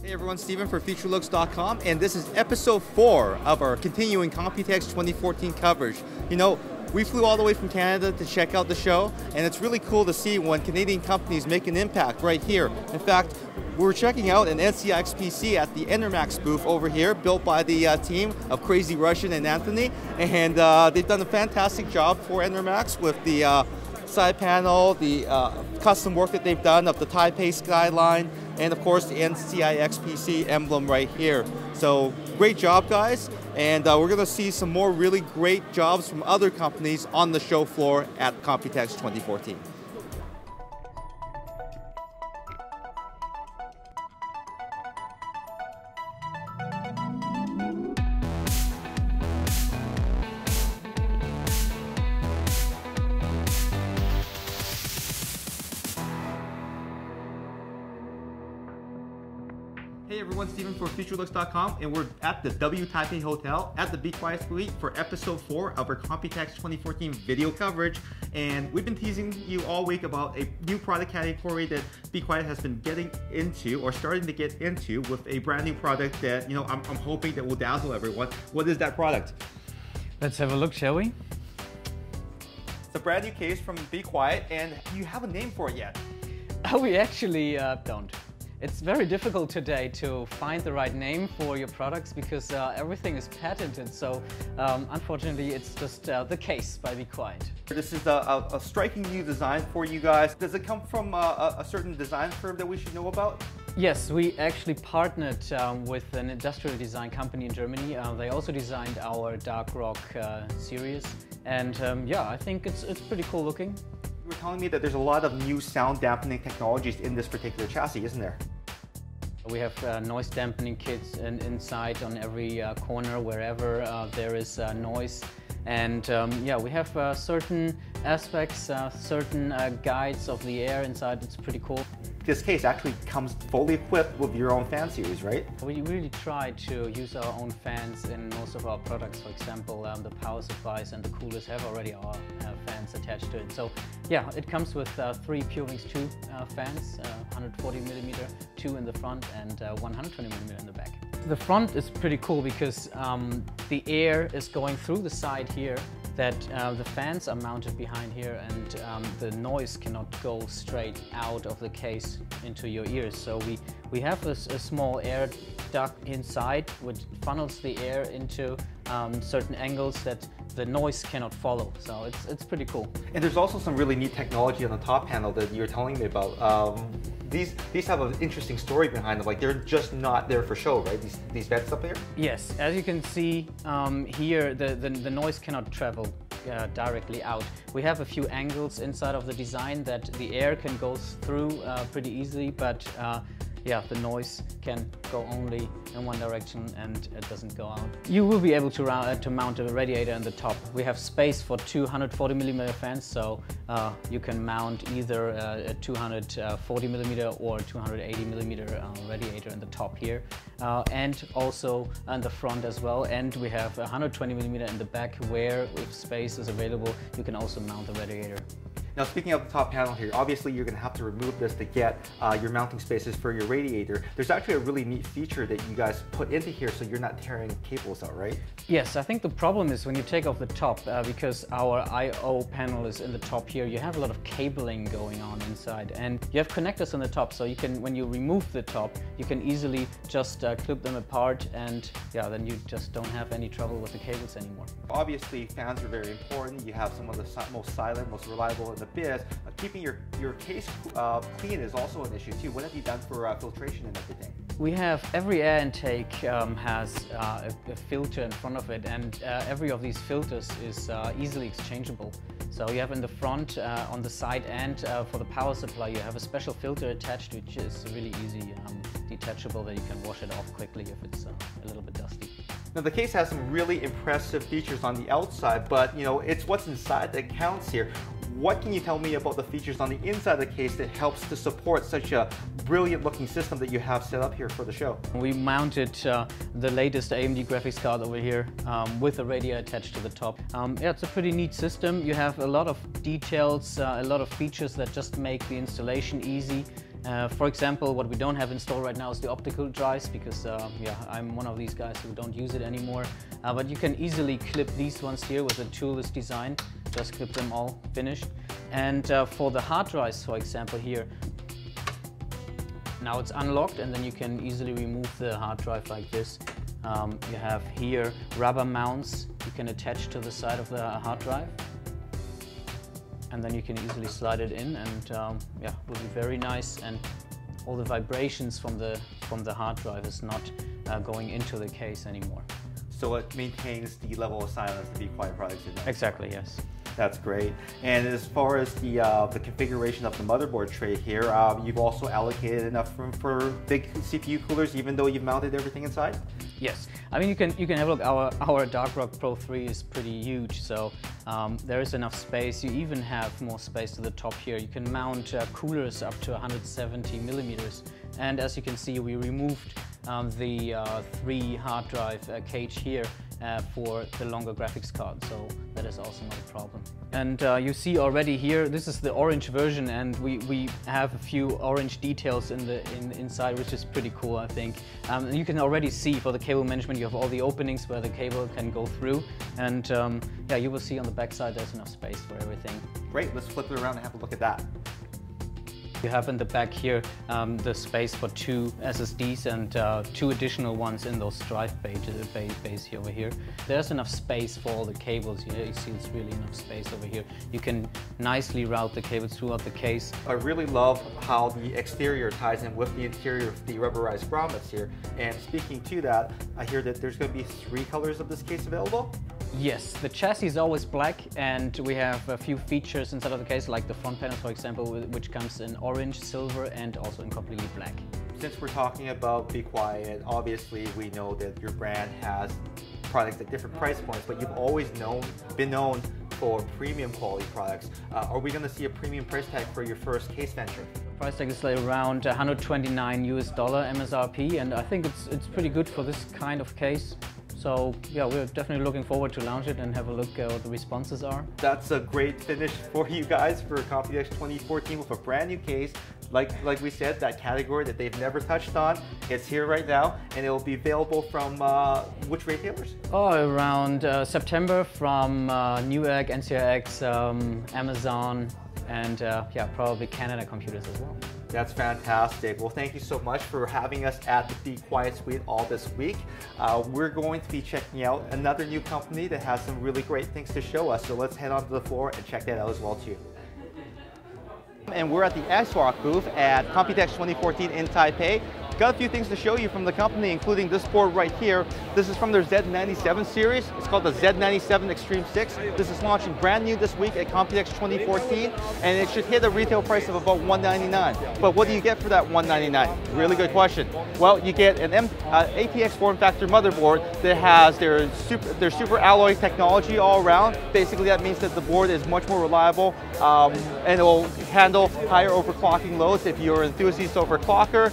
Hey everyone, Steven for Futurelooks.com, and this is episode 4 of our continuing COMPUTEX 2014 coverage. You know, we flew all the way from Canada to check out the show, and it's really cool to see when Canadian companies make an impact right here. In fact, we were checking out an NCIX PC at the EnerMax booth over here, built by the team of Crazy Russian and Anthony, and they've done a fantastic job for EnerMax with the side panel, the custom work that they've done of the Taipei skyline, and of course the NCIX PC emblem right here. So great job, guys, and we're going to see some more really great jobs from other companies on the show floor at COMPUTEX 2014. Hey everyone, Steven for Futurelooks.com, and we're at the W Taipei Hotel at the Be Quiet Suite for episode 4 of our COMPUTEX 2014 video coverage. And we've been teasing you all week about a new product category that Be Quiet has been getting into, or starting to get into, with a brand new product that, you know, I'm hoping that will dazzle everyone. What is that product? Let's have a look, shall we? It's a brand new case from Be Quiet, and you have a name for it yet? We actually don't. It's very difficult today to find the right name for your products because everything is patented, so unfortunately it's just the case by Be Quiet. This is a striking new design for you guys. Does it come from a certain design firm that we should know about? Yes, we actually partnered with an industrial design company in Germany. They also designed our ASRock series, and yeah, I think it's pretty cool looking. You were telling me that there's a lot of new sound dampening technologies in this particular chassis, isn't there? We have noise dampening kits inside on every corner, wherever there is noise. And yeah, we have certain aspects, certain guides of the air inside. It's pretty cool. This case actually comes fully equipped with your own fan series, right? We really try to use our own fans in most of our products. For example, the power supplies and the coolers have already our fans attached to it. So yeah, it comes with 3 PureWings 2 fans, 140mm 2 in the front and 120mm in the back. The front is pretty cool because the air is going through the side here, that the fans are mounted behind here, and the noise cannot go straight out of the case into your ears. So we have a small air duct inside which funnels the air into certain angles that the noise cannot follow. So it's pretty cool. And there's also some really neat technology on the top panel that you're telling me about. These have an interesting story behind them. Like, they're just not there for show, right? These vents up here? Yes, as you can see here, the noise cannot travel directly out. We have a few angles inside of the design that the air can go through pretty easily, but yeah, the noise can go only in one direction and it doesn't go out. You will be able to mount a radiator in the top. We have space for 240mm fans, so you can mount either a 240mm or 280mm radiator in the top here, and also on the front as well. And we have 120mm in the back, where if space is available, you can also mount a radiator. Now, speaking of the top panel here, obviously you're going to have to remove this to get your mounting spaces for your radiator. There's actually a really neat feature that you guys put into here so you're not tearing cables out, right? Yes, I think the problem is when you take off the top, because our I/O panel is in the top here, you have a lot of cabling going on inside, and you have connectors on the top, so you can, when you remove the top, you can easily just clip them apart, and yeah, then you just don't have any trouble with the cables anymore. Obviously, fans are very important. You have some of the most silent, most reliable in the biz. Keeping your case clean is also an issue too. What have you done for filtration and everything? We have, every air intake has a filter in front of it, and every of these filters is easily exchangeable. So you have in the front, on the side, and for the power supply, you have a special filter attached, which is really easy, detachable, that you can wash it off quickly if it's a little bit dusty. Now, the case has some really impressive features on the outside, but you know, it's what's inside that counts here. What can you tell me about the features on the inside of the case that helps to support such a brilliant looking system that you have set up here for the show? We mounted the latest AMD graphics card over here with a radio attached to the top. Yeah, it's a pretty neat system. You have a lot of details, a lot of features that just make the installation easy. For example, what we don't have installed right now is the optical drives because yeah, I'm one of these guys who don't use it anymore. But you can easily clip these ones here with a toolless design. Just clip them all finished. And for the hard drives, for example, here, now it's unlocked and then you can easily remove the hard drive like this. You have here rubber mounts you can attach to the side of the hard drive. And then you can easily slide it in and yeah, will be very nice, and all the vibrations from the hard drive is not going into the case anymore. So it maintains the level of silence the Be Quiet products in there. Exactly, yes. That's great. And as far as the configuration of the motherboard tray here, you've also allocated enough room for big CPU coolers, even though you've mounted everything inside? Yes. I mean, you can have a look. Our ASRock Pro 3 is pretty huge, so there is enough space. You even have more space to the top here. You can mount coolers up to 170 millimeters. And as you can see, we removed the 3 hard drive cage here for the longer graphics card, so that is also not a problem. And you see already here, this is the orange version, and we have a few orange details in the inside, which is pretty cool, I think. And you can already see for the cable management, you have all the openings where the cable can go through, and yeah, you will see on the back side there's enough space for everything. Great, let's flip it around and have a look at that. You have in the back here the space for 2 SSDs and 2 additional ones in those drive bays here over here. There's enough space for all the cables here. You see it's really enough space over here. You can nicely route the cables throughout the case. I really love how the exterior ties in with the interior of the rubberized grommets here. And speaking to that, I hear that there's going to be 3 colors of this case available? Yes, the chassis is always black, and we have a few features inside of the case, like the front panel, for example, which comes in orange, silver, and also in completely black. Since we're talking about Be Quiet, obviously we know that your brand has products at different price points, but you've always been known for premium quality products. Are we going to see a premium price tag for your first case venture? Price tag is like around $129 US MSRP, and I think it's pretty good for this kind of case. So yeah, we're definitely looking forward to launch it and have a look at what the responses are. That's a great finish for you guys for COMPUTEX 2014 with a brand new case. Like we said, that category that they've never touched on, it's here right now, and it will be available from which retailers? Oh, around September from Newegg, NCRX, Amazon, and yeah, probably Canada Computers as well. That's fantastic. Well, thank you so much for having us at the Be Quiet Suite all this week. We're going to be checking out another new company that has some really great things to show us. So let's head onto the floor and check that out as well too. And we're at the ASRock booth at COMPUTEX 2014 in Taipei. Got a few things to show you from the company, including this board right here. This is from their Z97 series. It's called the Z97 Extreme 6. This is launching brand new this week at COMPUTEX 2014, and it should hit a retail price of about $199. But what do you get for that $199? Really good question. Well, you get an ATX form factor motherboard that has their super alloy technology all around. Basically, that means that the board is much more reliable, and it will handle higher overclocking loads if you're an enthusiast overclocker.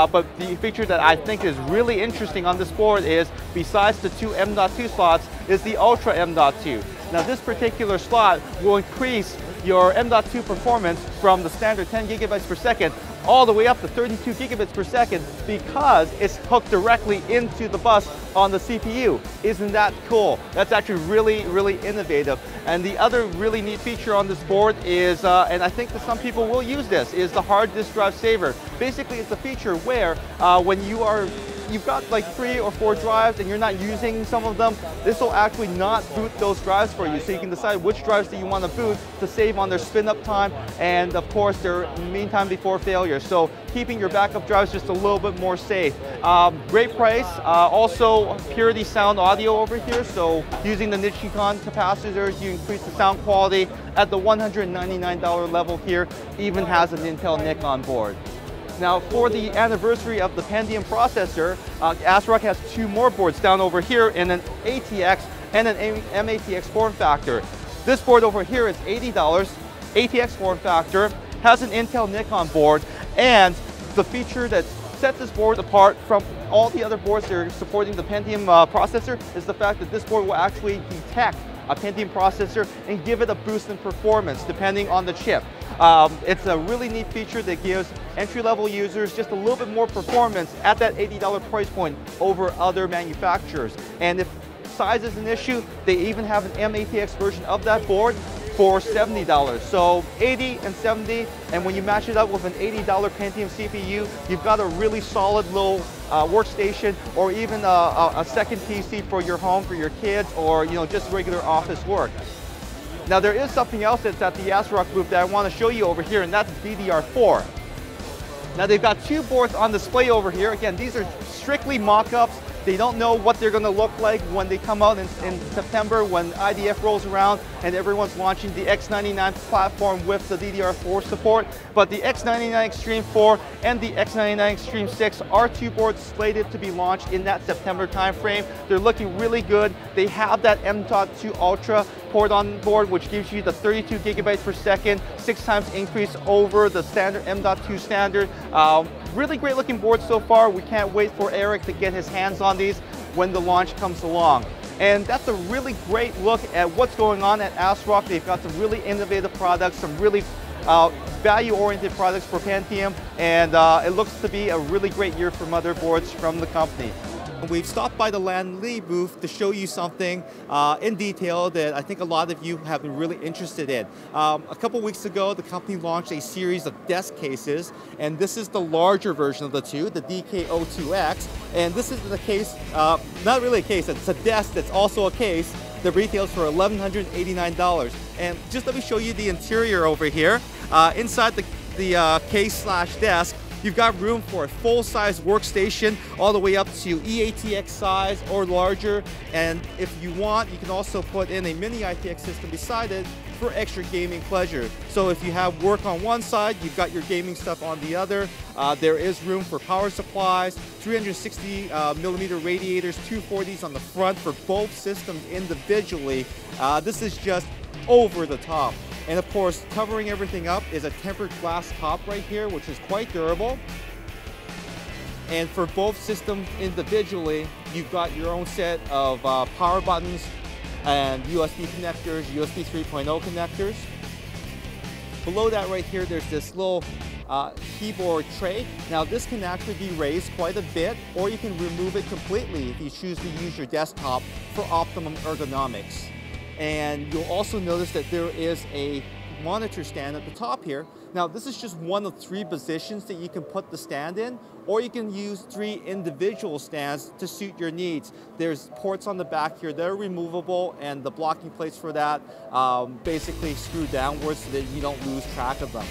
But the feature that I think is really interesting on this board is, besides the 2 M.2 slots, is the Ultra M.2. Now this particular slot will increase your M.2 performance from the standard 10 gigabytes per second all the way up to 32 gigabits per second because it's hooked directly into the bus on the CPU. Isn't that cool? That's actually really, really innovative. And the other really neat feature on this board is, and I think that some people will use this, is the hard disk drive saver. Basically, it's a feature where when you've got like 3 or 4 drives and you're not using some of them, this will actually not boot those drives for you. So you can decide which drives do you want to boot to save on their spin up time and of course their mean time before failure. So keeping your backup drives just a little bit more safe. Great price. Also Purity sound audio over here. So using the Nichicon capacitors, you increase the sound quality at the $199 level here. Even has an Intel NIC on board. Now, for the anniversary of the Pentium processor, ASRock has 2 more boards down over here in an ATX and an MATX form factor. This board over here is $80, ATX form factor, has an Intel NIC on board, and the feature that sets this board apart from all the other boards that are supporting the Pentium processor is the fact that this board will actually detect a Pentium processor and give it a boost in performance depending on the chip. It's a really neat feature that gives entry-level users just a little bit more performance at that $80 price point over other manufacturers. And if size is an issue, they even have an M-ATX version of that board for $70. So 80 and 70, and when you match it up with an $80 Pentium CPU, you've got a really solid little workstation, or even a second PC for your home, for your kids, or just regular office work. Now there is something else that's at the ASRock booth that I want to show you over here, and that's DDR4. Now they've got two boards on display over here. Again, these are strictly mock-ups. They don't know what they're going to look like when they come out in September, when IDF rolls around and everyone's launching the X99 platform with the DDR4 support. But the X99 Extreme 4 and the X99 Extreme 6 are two boards slated to be launched in that September timeframe. They're looking really good. They have that M.2 Ultra port on board, which gives you the 32 gigabytes per second, 6 times increase over the standard M.2 standard. Really great looking board so far. We can't wait for Eric to get his hands on these when the launch comes along. And that's a really great look at what's going on at ASRock. They've got some really innovative products, some really value-oriented products for Pentium, and it looks to be a really great year for motherboards from the company. We've stopped by the Lian booth to show you something in detail that I think a lot of you have been really interested in. A couple weeks ago, the company launched a series of desk cases, and this is the larger version of the two, the DK02X. And this is the case, not really a case, it's a desk that's also a case that retails for $1,189. And just let me show you the interior over here. Inside the case/desk, you've got room for a full-size workstation all the way up to eATX size or larger. And if you want, you can also put in a mini ITX system beside it for extra gaming pleasure. So if you have work on one side, you've got your gaming stuff on the other. There is room for power supplies, 360 millimeter radiators, 240s on the front for both systems individually. This is just over the top. And of course, covering everything up is a tempered glass top right here, which is quite durable. And for both systems individually, you've got your own set of power buttons and USB connectors, USB 3.0 connectors. Below that right here, there's this little keyboard tray. Now this can actually be raised quite a bit, or you can remove it completely if you choose to use your desktop for optimum ergonomics. And you'll also notice that there is a monitor stand at the top here. Now this is just one of 3 positions that you can put the stand in, or you can use 3 individual stands to suit your needs. There's ports on the back here that are removable, and the blocking plates for that basically screw downwards so that you don't lose track of them.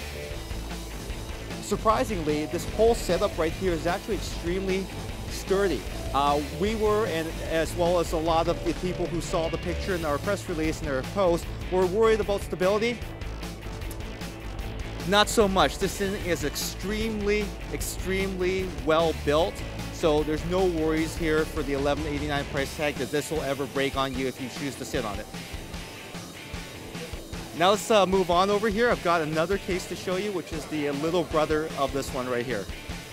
Surprisingly, this whole setup right here is actually extremely sturdy. We were, and as well as a lot of the people who saw the picture in our press release and our post, were worried about stability. Not so much. This thing is extremely well built. So there's no worries here for the $1,189 price tag that this will ever break on you if you choose to sit on it. Now let's move on over here. I've got another case to show you, which is the little brother of this one right here.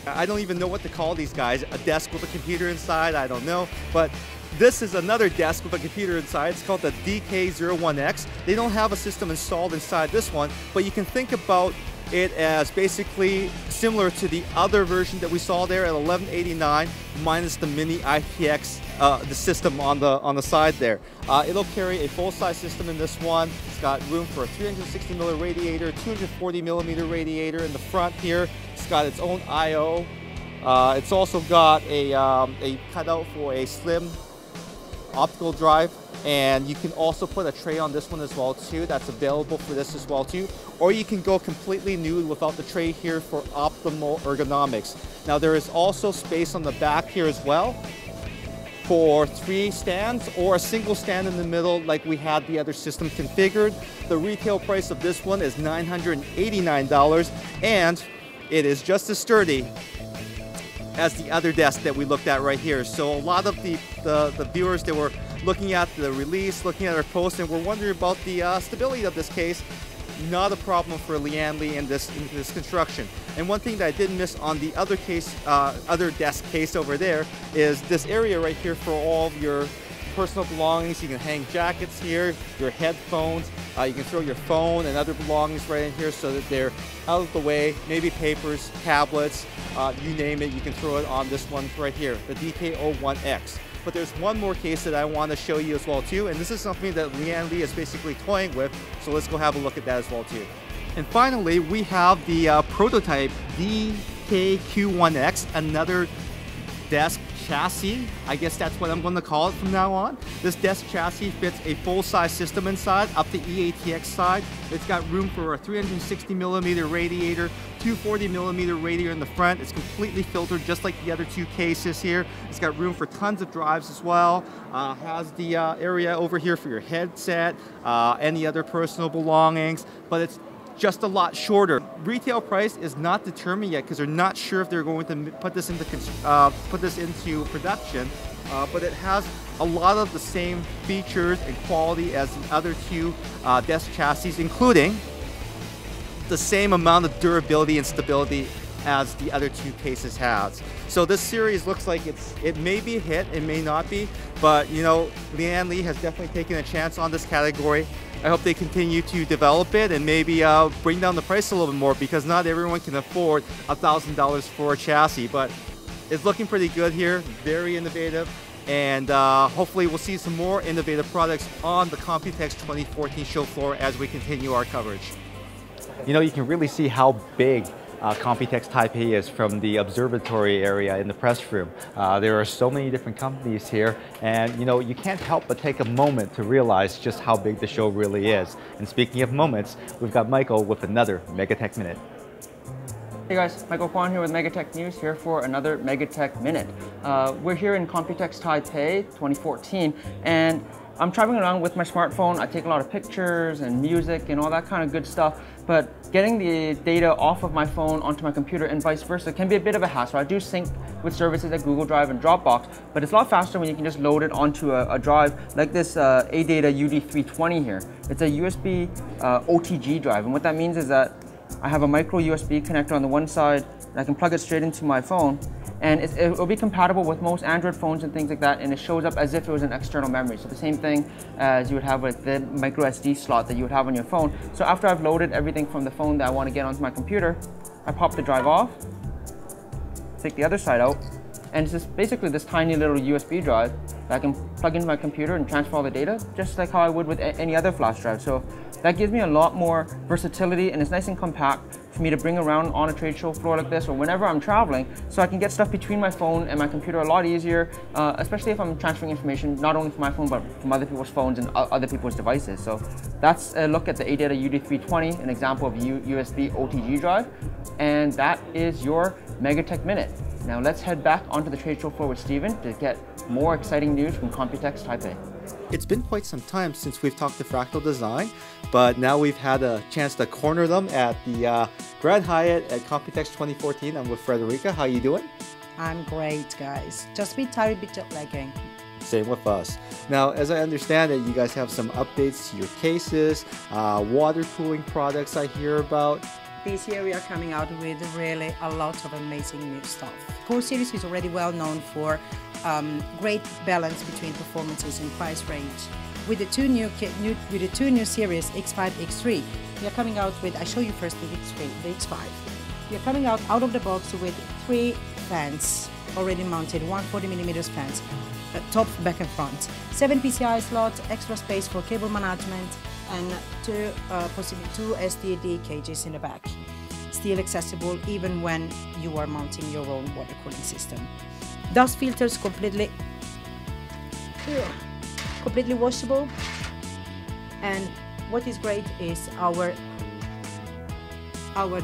I don't even know what to call these guys. A desk with a computer inside, I don't know. But this is another desk with a computer inside. It's called the DK01X. They don't have a system installed inside this one, but you can think about it as basically similar to the other version that we saw there at $1,189 minus the mini ITX, the system on the side there. It'll carry a full-size system in this one. It's got room for a 360 millimeter radiator, 240 millimeter radiator in the front here. It's got its own I/O. It's also got a cutout for a slim optical drive, and you can also put a tray on this one as well too. That's available for this as well too. Or you can go completely nude without the tray here for optimal ergonomics. Now there is also space on the back here as well for 3 stands or a single stand in the middle like we had the other system configured. The retail price of this one is $989, and it is just as sturdy as the other desk that we looked at right here. So a lot of the viewers that were looking at the release, looking at our post, and were wondering about the stability of this case, not a problem for Lian Li in this construction. And one thing that I did miss on the other case, other desk case over there, is this area right here for all of your personal belongings. You can hang jackets here, your headphones. You can throw your phone and other belongings right in here so that they're out of the way. Maybe papers, tablets, you name it, you can throw it on this one right here, the DK01X. But there's one more case that I want to show you as well too, and this is something that Lian Li is basically toying with, so let's go have a look at that as well too. And finally, we have the prototype DKQ1X, another desk chassis. I guess that's what I'm going to call it from now on. This desk chassis fits a full-size system inside, up to EATX side. It's got room for a 360mm radiator, 240mm radiator in the front. It's completely filtered just like the other two cases here. It's got room for tons of drives as well. Has the area over here for your headset, any other personal belongings, but it's just a lot shorter. Retail price is not determined yet because they're not sure if they're going to put this into production, but it has a lot of the same features and quality as the other two desk chassis, including the same amount of durability and stability as the other two cases has. So this series looks like it may be a hit, it may not be, but you know, Lian Li has definitely taken a chance on this category. I hope they continue to develop it and maybe bring down the price a little bit more, because not everyone can afford $1,000 for a chassis, but it's looking pretty good here, very innovative, and hopefully we'll see some more innovative products on the COMPUTEX 2014 show floor as we continue our coverage. You know, you can really see how big COMPUTEX Taipei is from the observatory area in the press room. There are so many different companies here, and you know, you can't help but take a moment to realize just how big the show really is. And speaking of moments, we've got Michael with another Megatech Minute. Hey guys, Michael Kwan here with Megatech News, here for another Megatech Minute. We're here in COMPUTEX Taipei 2014, and I'm traveling around with my smartphone. I take a lot of pictures and music and all that kind of good stuff, but getting the data off of my phone onto my computer and vice versa can be a bit of a hassle. I do sync with services like Google Drive and Dropbox, but it's a lot faster when you can just load it onto a drive like this ADATA UD320 here. It's a USB OTG drive, and what that means is that I have a micro USB connector on the one side, and I can plug it straight into my phone, and it will be compatible with most Android phones and things like that, and it shows up as if it was an external memory. So the same thing as you would have with the micro SD slot that you would have on your phone. So after I've loaded everything from the phone that I want to get onto my computer, I pop the drive off, take the other side out, and it's just basically this tiny little USB drive that I can plug into my computer and transfer all the data, just like how I would with any other flash drive. So that gives me a lot more versatility, and it's nice and compact for me to bring around on a trade show floor like this or whenever I'm traveling, so I can get stuff between my phone and my computer a lot easier, especially if I'm transferring information not only from my phone but from other people's phones and other people's devices. So that's a look at the ADATA UD320, an example of USB OTG drive, and that is your Megatech Minute. Now let's head back onto the trade show floor with Steven to get more exciting news from COMPUTEX Taipei. It's been quite some time since we've talked to Fractal Design, but now we've had a chance to corner them at the Grand Hyatt at COMPUTEX 2014. I'm with Frederica. How you doing? I'm great, guys. Just be tired, bit jet lagging. Same with us. Now, as I understand it, you guys have some updates to your cases, water cooling products I hear about. This year we are coming out with really a lot of amazing new stuff. Core series is already well known for great balance between performances and price range. With the two new series, X5, X3, we are coming out with, I show you first the X3, the X5. We are coming out of the box with 3 fans already mounted, 140mm fans, top, back and front, 7 PCI slots, extra space for cable management, and possibly 2 SDD cages in the back. Still accessible even when you are mounting your own water cooling system. Dust filters completely washable, and what is great is our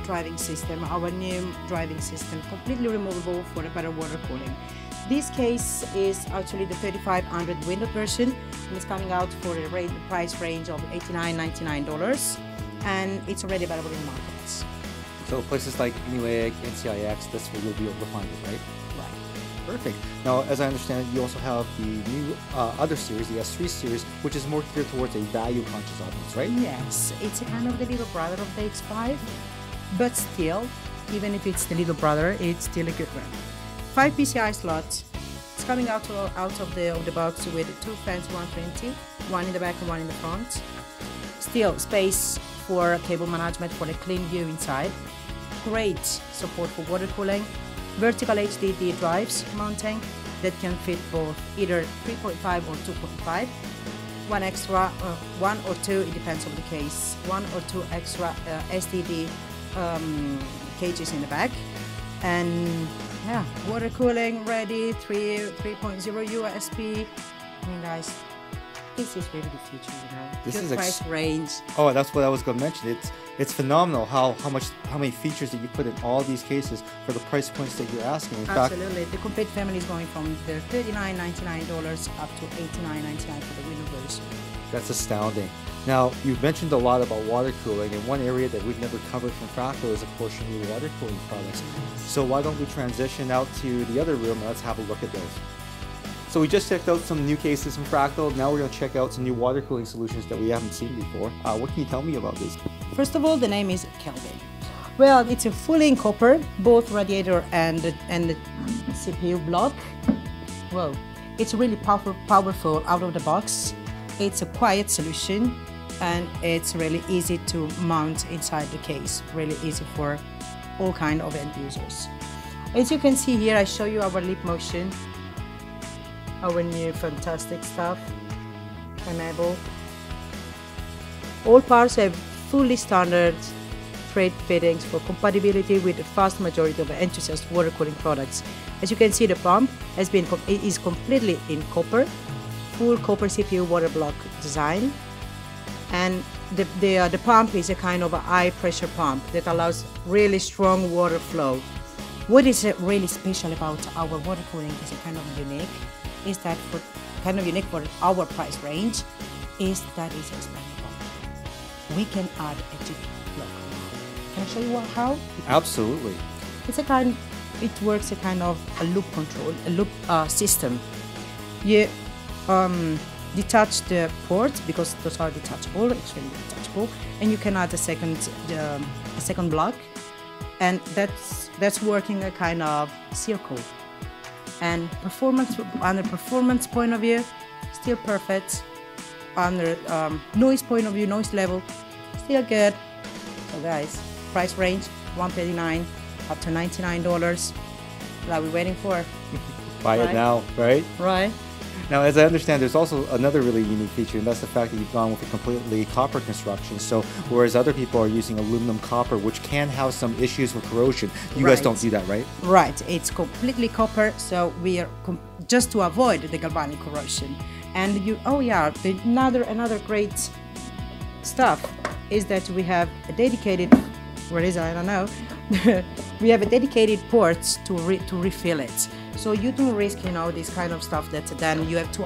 driving system, our new driving system, completely removable for a better water cooling. This case is actually the 3500 window version, and it's coming out for a price range of $89, $99, and it's already available in markets. So places like Newegg, NCIX, that's where you'll be able to find it, right? Right. Perfect. Now, as I understand it, you also have the new other series, the S3 series, which is more geared towards a value-conscious audience, right? Yes, it's kind of the little brother of the X5, but still, even if it's the little brother, it's still a good one. 5 PCI slots, It's coming out of the box with two fans 120, one in the back and one in the front. Still space for cable management for a clean view inside. Great support for water cooling. Vertical HDD drives mounting that can fit both either 3.5 or 2.5. One extra, one or two, it depends on the case. One or two extra SDD cages in the back. And yeah, water cooling ready, 3.0 USB. I mean, guys, this is really the future, you know. This Good is price range. Oh, that's what I was going to mention. It's phenomenal how many features that you put in all these cases for the price points that you're asking. In Absolutely, the complete family is going from the $39.99 up to $89.99 for the winter version. That's astounding. Now, you've mentioned a lot about water cooling, and one area that we've never covered from Fractal is, of course, your new water cooling products. So why don't we transition out to the other room and let's have a look at those. So we just checked out some new cases from Fractal. Now we're going to check out some new water cooling solutions that we haven't seen before. What can you tell me about this? First of all, the name is Kelvin. Well, it's a fully in copper, both radiator and the CPU block. Whoa, it's really powerful out of the box. It's a quiet solution and it's really easy to mount inside the case. Really easy for all kind of end users. As you can see here, I show you our lip motion. Our new fantastic stuff, enable. All parts have fully standard thread fittings for compatibility with the vast majority of enthusiast water cooling products. As you can see, the pump is completely in copper, full copper CPU water block design, and the pump is a kind of a high pressure pump that allows really strong water flow. What is really special about our water cooling is kind of unique. Is that for our price range is that it's expandable. We can add a GP block. Can I show you how? Absolutely. It works a kind of a loop control, a loop system. You detach the ports because those are detachable, extremely detachable, and you can add a second block, and that's working a kind of circle. And under performance point of view, still perfect. Under noise point of view, noise level, still good. So guys, price range $139 up to $99. What are we waiting for? Buy it now, right? Right. Now, as I understand, there's also another really unique feature, and that's the fact that you've gone with a completely copper construction. So, whereas other people are using aluminum copper, which can have some issues with corrosion, you guys don't do that, right? Right. It's completely copper, so we are just to avoid the galvanic corrosion. And another great stuff is that we have a dedicated. Where is it? I don't know. We have a dedicated port to refill it. So you don't risk, this kind of stuff that then you have to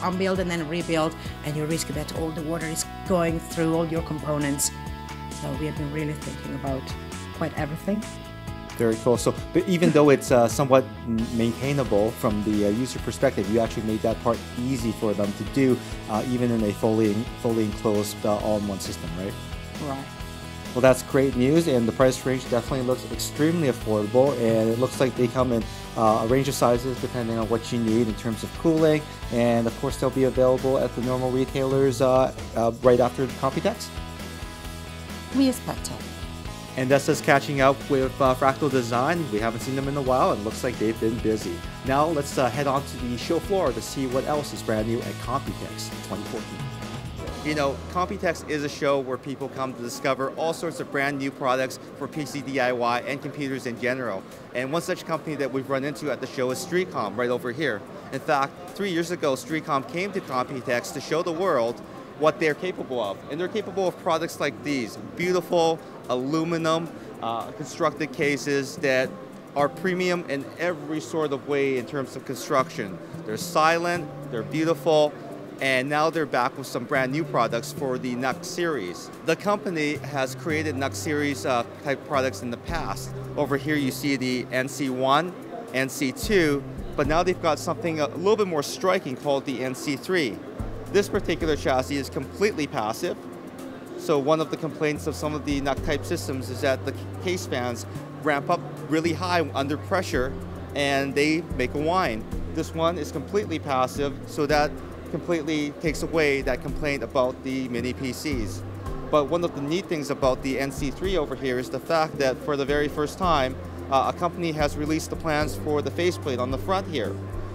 unbuild and then rebuild, and you risk that all the water is going through all your components. So we have been really thinking about quite everything. Very cool. So, but even though it's somewhat maintainable from the user perspective, you actually made that part easy for them to do, even in a fully enclosed all-in-one system, right? Right. Well, that's great news, and the price range definitely looks extremely affordable, and it looks like they come in a range of sizes depending on what you need in terms of cooling, and of course they'll be available at the normal retailers right after COMPUTEX. We expect it. And that's us catching up with Fractal Design. We haven't seen them in a while, and it looks like they've been busy. Now let's head on to the show floor to see what else is brand new at COMPUTEX 2014. COMPUTEX is a show where people come to discover all sorts of brand new products for PC DIY and computers in general. And one such company that we've run into at the show is Streacom, right over here. In fact, 3 years ago, Streacom came to COMPUTEX to show the world what they're capable of. And they're capable of products like these, beautiful aluminum constructed cases that are premium in every sort of way in terms of construction. They're silent, they're beautiful, and now they're back with some brand new products for the NUC series. The company has created NUC series type products in the past. Over here you see the NC1, NC2, but now they've got something a little bit more striking called the NC3. This particular chassis is completely passive. So one of the complaints of some of the NUC type systems is that the case fans ramp up really high under pressure and they make a whine. This one is completely passive, so that completely takes away that complaint about the mini PCs. But one of the neat things about the NC3 over here is the fact that for the very first time, a company has released the plans for the faceplate on the front here.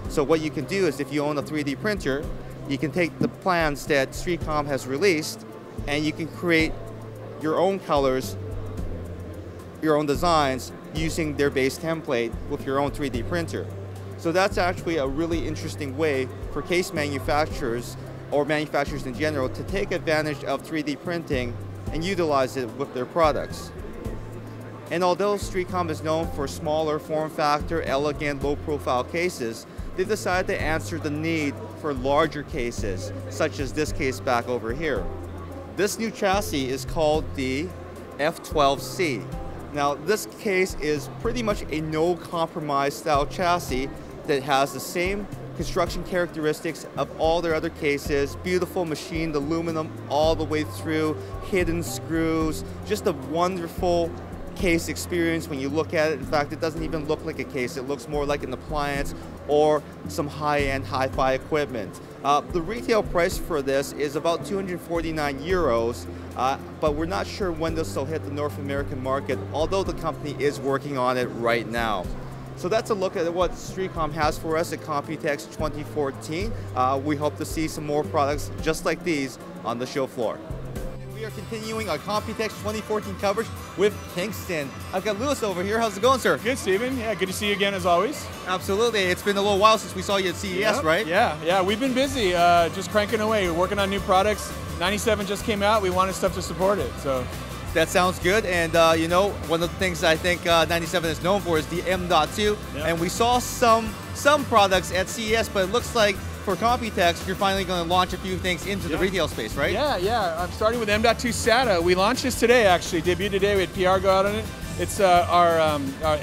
So what you can do is, if you own a 3D printer, you can take the plans that Streacom has released and you can create your own colors, your own designs using their base template with your own 3D printer. So that's actually a really interesting way for case manufacturers or manufacturers in general to take advantage of 3D printing and utilize it with their products. And although Streacom is known for smaller form factor, elegant, low profile cases, they decided to answer the need for larger cases, such as this case back over here. This new chassis is called the F12C. Now this case is pretty much a no compromise style chassis that has the same construction characteristics of all their other cases. Beautiful machined aluminum all the way through, hidden screws, just a wonderful case experience when you look at it. In fact, it doesn't even look like a case. It looks more like an appliance or some high-end hi-fi equipment. The retail price for this is about 249 euros, but we're not sure when this will hit the North American market, although the company is working on it right now. So that's a look at what Streacom has for us at COMPUTEX 2014. We hope to see some more products just like these on the show floor. We are continuing our COMPUTEX 2014 coverage with Kingston. I've got Lewis over here. How's it going, sir? Good, Steven. Yeah, good to see you again as always. Absolutely. It's been a little while since we saw you at CES, right? Yeah, we've been busy, just cranking away, working on new products. 97 just came out. We wanted stuff to support it, so. That sounds good, and you know, one of the things I think 97 is known for is the M.2, and we saw some products at CES, but it looks like for COMPUTEX, you're finally going to launch a few things into the retail space, right? Yeah. I'm starting with M.2 SATA. We launched this today, actually. Debuted today. We had PR go out on it. It's our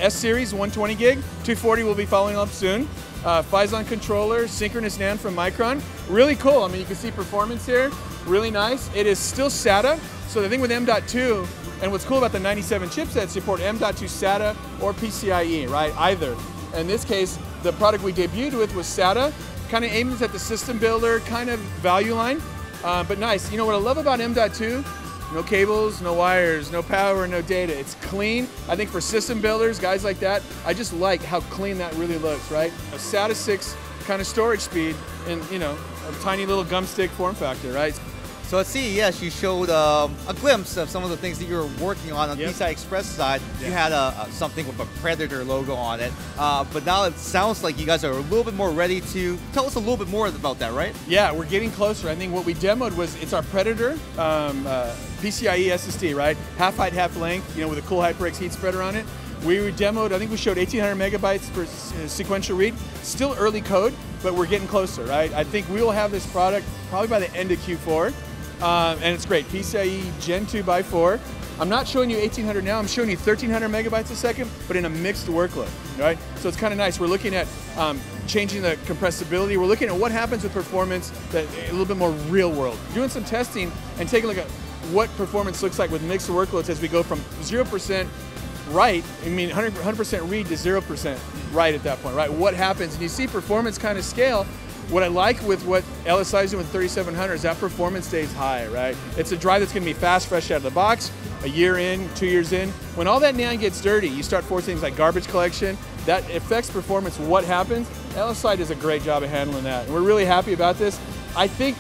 S-Series 120 gig. 240 will be following up soon. Phison controller, synchronous NAND from Micron. Really cool. I mean, you can see performance here. Really nice. It is still SATA. So the thing with M.2, and what's cool about the 97 chipsets, support M.2 SATA or PCIe, right? Either. In this case, the product we debuted with was SATA. Kind of aims at the system builder kind of value line, but nice. You know what I love about M.2? No cables, no wires, no power, no data. It's clean. I think for system builders, guys like that, I just like how clean that really looks, right? A SATA 6 kind of storage speed in, you know, a tiny little gum stick form factor, right? So at CES, you showed a glimpse of some of the things that you were working on the PCI Express side. You had something with a Predator logo on it, but now it sounds like you guys are a little bit more ready to tell us a little bit more about that, right? Yeah, we're getting closer. I think what we demoed was, it's our Predator PCIe SSD, right? Half height, half length, you know, with a cool HyperX heat spreader on it. We demoed, I think we showed 1,800 megabytes per sequential read. Still early code, but we're getting closer, right? I think we will have this product probably by the end of Q4. And it's great, PCIe Gen 2 by 4. I'm not showing you 1800 now, I'm showing you 1300 megabytes a second, but in a mixed workload, right? So it's kind of nice. We're looking at changing the compressibility. We're looking at what happens with performance, that a little bit more real world. Doing some testing and taking a look at what performance looks like with mixed workloads as we go from 0% write, I mean 100% read to 0% write at that point, right? What happens? And you see performance kind of scale. What I like with what LSI is doing with 3700 is that performance stays high, right? It's a drive that's going to be fast, fresh out of the box, a year in, 2 years in. When all that NAND gets dirty, you start forcing things like garbage collection. That affects performance. What happens? LSI does a great job of handling that. And we're really happy about this. I think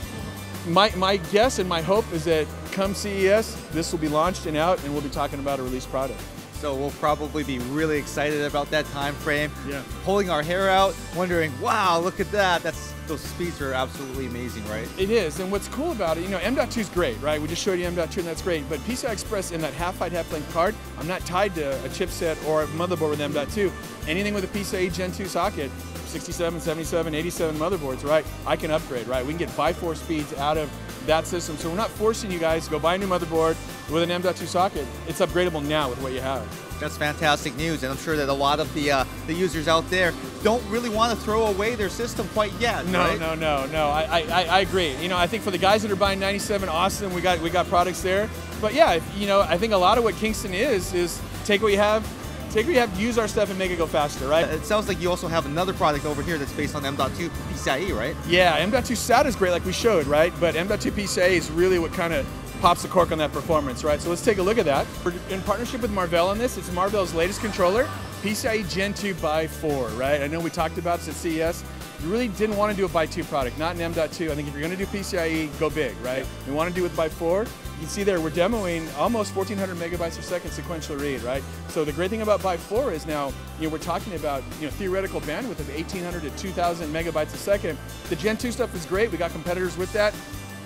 my guess and my hope is that come CES, this will be launched and out, and we'll be talking about a released product. So we'll probably be really excited about that time frame. Yeah. Pulling our hair out, wondering, wow, look at that. Those speeds are absolutely amazing, right? It is, and what's cool about it, you know, M.2 is great, right? We just showed you M.2 and that's great, but PCI Express in that half height, half length card, I'm not tied to a chipset or a motherboard with M.2. Anything with a PCIe Gen 2 socket, 67, 77, 87 motherboards, right? I can upgrade, right? We can get by 4 speeds out of that system. So we're not forcing you guys to go buy a new motherboard with an M.2 socket. It's upgradable now with what you have. That's fantastic news, and I'm sure that a lot of the users out there don't really want to throw away their system quite yet. No, right? No. I agree. You know, I think for the guys that are buying 97, awesome. We got products there. But yeah, you know, I think a lot of what Kingston is take what you have, Take what you have, use our stuff, and make it go faster, right? It sounds like you also have another product over here that's based on M.2 PCIe, right? Yeah, M.2 SATA is great, like we showed, right? But M.2 PCIe is really what kind of pops the cork on that performance, right? So let's take a look at that. We're in partnership with Marvell on this. It's Marvell's latest controller, PCIe Gen 2 by 4, right? I know we talked about this at CES. You really didn't want to do a by 2 product, not an M.2. I think if you're going to do PCIe, go big, right? Yeah. You want to do it by 4. You can see there, we're demoing almost 1,400 megabytes per second sequential read, right? So the great thing about by 4 is now, we're talking about, theoretical bandwidth of 1,800 to 2,000 megabytes a second. The Gen 2 stuff is great. We got competitors with that.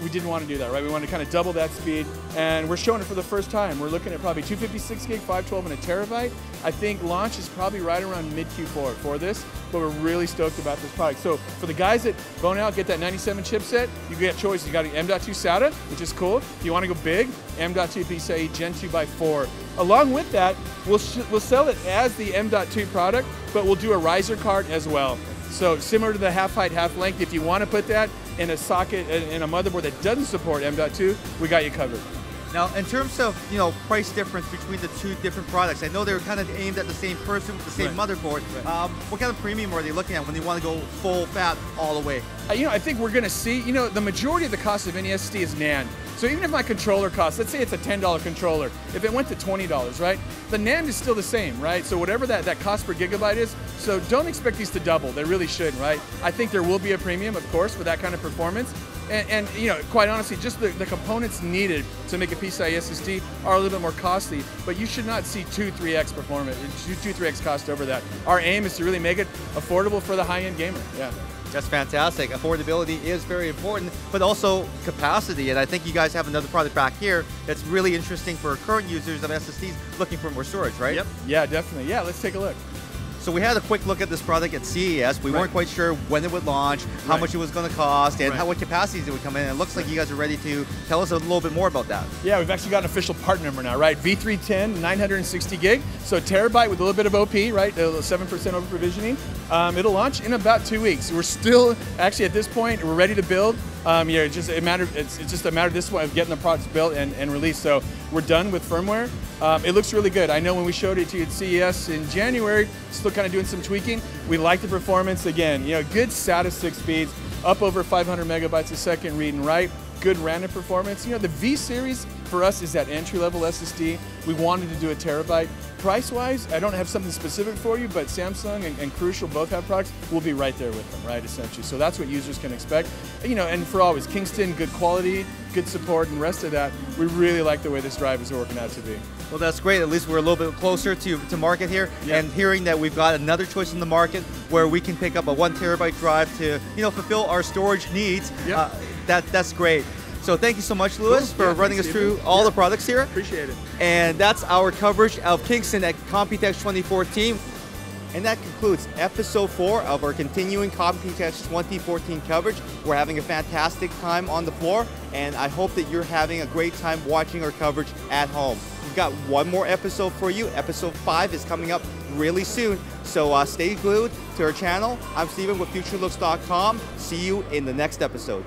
We didn't want to do that, right? We wanted to kind of double that speed, and we're showing it for the first time. We're looking at probably 256 gig, 512, and a terabyte. I think launch is probably right around mid Q4 for this, but we're really stoked about this product. So for the guys that bone out, get that 97 chipset, you get choices. You got an M.2 SATA, which is cool. If you want to go big, M.2 PCIe Gen 2 by 4. Along with that, we'll sell it as the M.2 product, but we'll do a riser card as well. So similar to the half height, half length, if you want to put that in a socket in a motherboard that doesn't support M.2, we got you covered. Now, in terms of price difference between the two different products, I know they're kind of aimed at the same person with the same motherboard. Right. What kind of premium are they looking at when they want to go full fat all the way? I think we're going to see, the majority of the cost of any SSD is NAND. So even if my controller costs, let's say it's a $10 controller, if it went to $20, right, the NAND is still the same, right? So whatever that cost per gigabyte is, so don't expect these to double. They really shouldn't, right? I think there will be a premium, of course, for that kind of performance. And quite honestly, just the components needed to make a PCIe SSD are a little bit more costly, but you should not see 2-3x performance, 2-3x cost over that. Our aim is to really make it affordable for the high-end gamer. Yeah. That's fantastic. Affordability is very important, but also capacity. And I think you guys have another product back here that's really interesting for current users of SSDs looking for more storage, right? Yep. Yeah, definitely. Yeah, let's take a look. So we had a quick look at this product at CES. We weren't quite sure when it would launch, how much it was going to cost, and what capacities it would come in. And it looks like you guys are ready to tell us a little bit more about that. Yeah, we've actually got an official part number now, right? V310, 960 gig, so a terabyte with a little bit of OP, right? 7% over provisioning. It'll launch in about 2 weeks. We're still, actually at this point, we're ready to build. It's just a matter of this point of getting the products built and released. So we're done with firmware. It looks really good. I know when we showed it to you at CES in January, still kind of doing some tweaking. We like the performance. Again, good SATA 6 speeds, up over 500 megabytes a second read and write. Good random performance. The V series for us is that entry-level SSD. We wanted to do a terabyte. Price-wise, I don't have something specific for you, but Samsung and Crucial both have products. We'll be right there with them, right, essentially. So that's what users can expect. And for always, Kingston, good quality, good support, and the rest of that, we really like the way this drive is working out to be. Well, that's great. At least we're a little bit closer to market here, and hearing that we've got another choice in the market where we can pick up a 1 terabyte drive to fulfill our storage needs. That's great. So thank you so much, Louis, for running us through all the products here. Appreciate it. And that's our coverage of Kingston at COMPUTEX 2014. And that concludes episode 4 of our continuing COMPUTEX 2014 coverage. We're having a fantastic time on the floor, and I hope that you're having a great time watching our coverage at home. We've got one more episode for you. Episode 5 is coming up really soon, so stay glued to our channel. I'm Steven with Futurelooks.com. See you in the next episode.